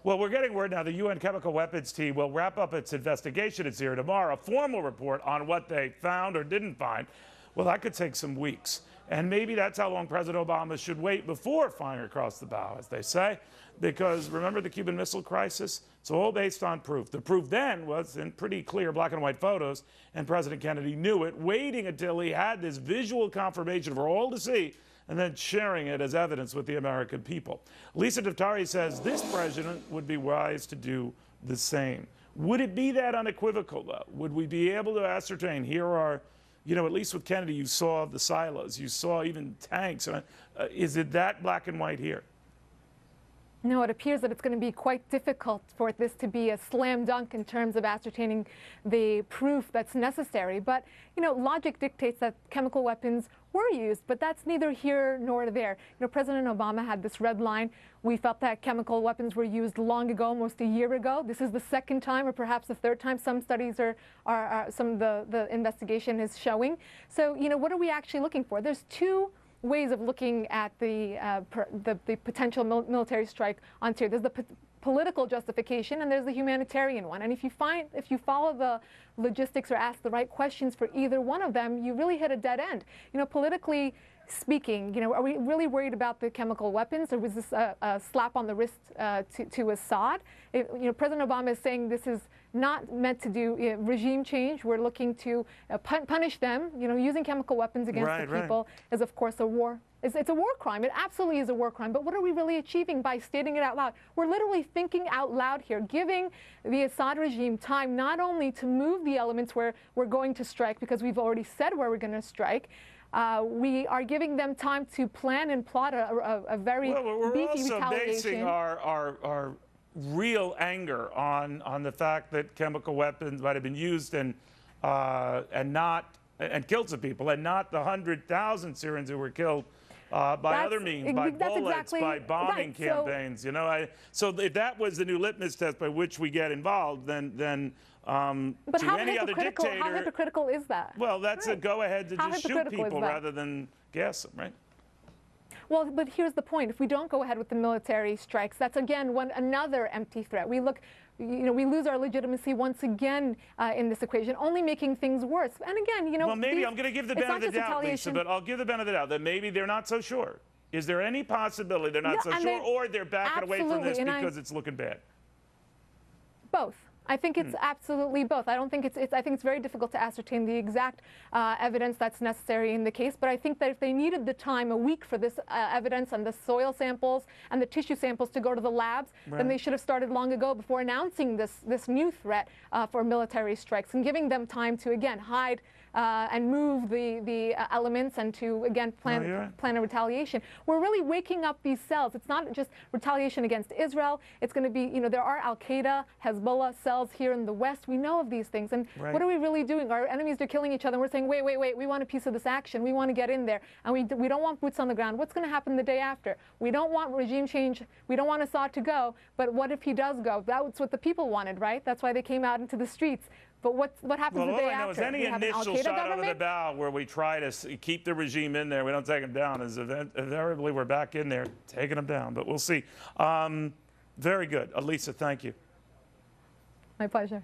Well, we're getting word now the UN chemical weapons team will wrap up its investigation in Syria tomorrow, a formal report on what they found or didn't find. Well, that could take some weeks. And maybe that's how long President Obama should wait before firing across the bow, as they say. Because remember the Cuban Missile Crisis? It's all based on proof. The proof then was in pretty clear black and white photos, and President Kennedy knew it, waiting until he had this visual confirmation for all to see, and then sharing it as evidence with the American people. Lisa Daftari says this president would be wise to do the same. Would it be that unequivocal, though? Would we be able to ascertain, here are, you know, at least with Kennedy, you saw the silos, you saw even tanks. Is it that black and white here? No, it appears that it's going to be quite difficult for this to be a slam dunk in terms of ascertaining the proof that's necessary. But, you know, logic dictates that chemical weapons were used, but that's neither here nor there. You know, President Obama had this red line. We felt that chemical weapons were used long ago, almost a year ago. This is the second time, or perhaps the third time. Some studies some of the investigation is showing. So, you know, what are we actually looking for? There's two ways of looking at the potential military strike on Syria. There's the political justification, and there's the humanitarian one. And if you follow the logistics or ask the right questions for either one of them, you really hit a dead end. You know, politically speaking, you know, are we really worried about the chemical weapons, or was this a slap on the wrist to Assad? You know, President Obama is saying this is not meant to do regime change. We're looking to punish them. You know, using chemical weapons against the people is, of course, a war. It's a war crime. It absolutely is a war crime. But what are we really achieving by stating it out loud? We're literally thinking out loud here, giving the Assad regime time not only to move the elements where we're going to strike, because we've already said where we're going to strike. We are giving them time to plan and plot a very beefy retaliation. We're also basing our real anger on the fact that chemical weapons might have been used and killed some people, and not the 100,000 Syrians who were killed by other means, by bullets, by bombing campaigns. You know, so if that was the new litmus test by which we get involved, then but to any other dictator, how hypocritical is that? Well, that's a go-ahead to just shoot people rather than gas them, right? Well, but here's the point. If we don't go ahead with the military strikes, that's again another empty threat. We lose our legitimacy once again in this equation, only making things worse. And again, you know, well, maybe I'm going to give the benefit of the doubt, Lisa, but I'll give the benefit of the doubt that maybe they're not so sure. Is there any possibility they're not so sure, or they're backing away from this because it's looking bad? Both. I think it's absolutely both. I don't think I think it's very difficult to ascertain the exact evidence that's necessary in the case, but I think that if they needed the time, a week, for this evidence and the soil samples and the tissue samples to go to the labs, then they should have started long ago before announcing this new threat for military strikes, and giving them time to, again, hide and move the elements, and to, again, plan a retaliation. We're really waking up these cells. It's not just retaliation against Israel. It's going to be, you know, there are Al-Qaeda, Hezbollah cells here in the West. We know of these things. And what are we really doing? Our enemies are killing each other. And we're saying, wait, we want a piece of this action. We want to get in there. And we don't want boots on the ground. What's going to happen the day after? We don't want regime change. We don't want Assad to go. But what if he does go? That's what the people wanted, right? That's why they came out into the streets. But what happens the day after? All I know is any initial shot out of the bow where we try to keep the regime in there, we don't take them down, is invariably we're back in there taking them down. But we'll see. Very good. Lisa, thank you. My pleasure.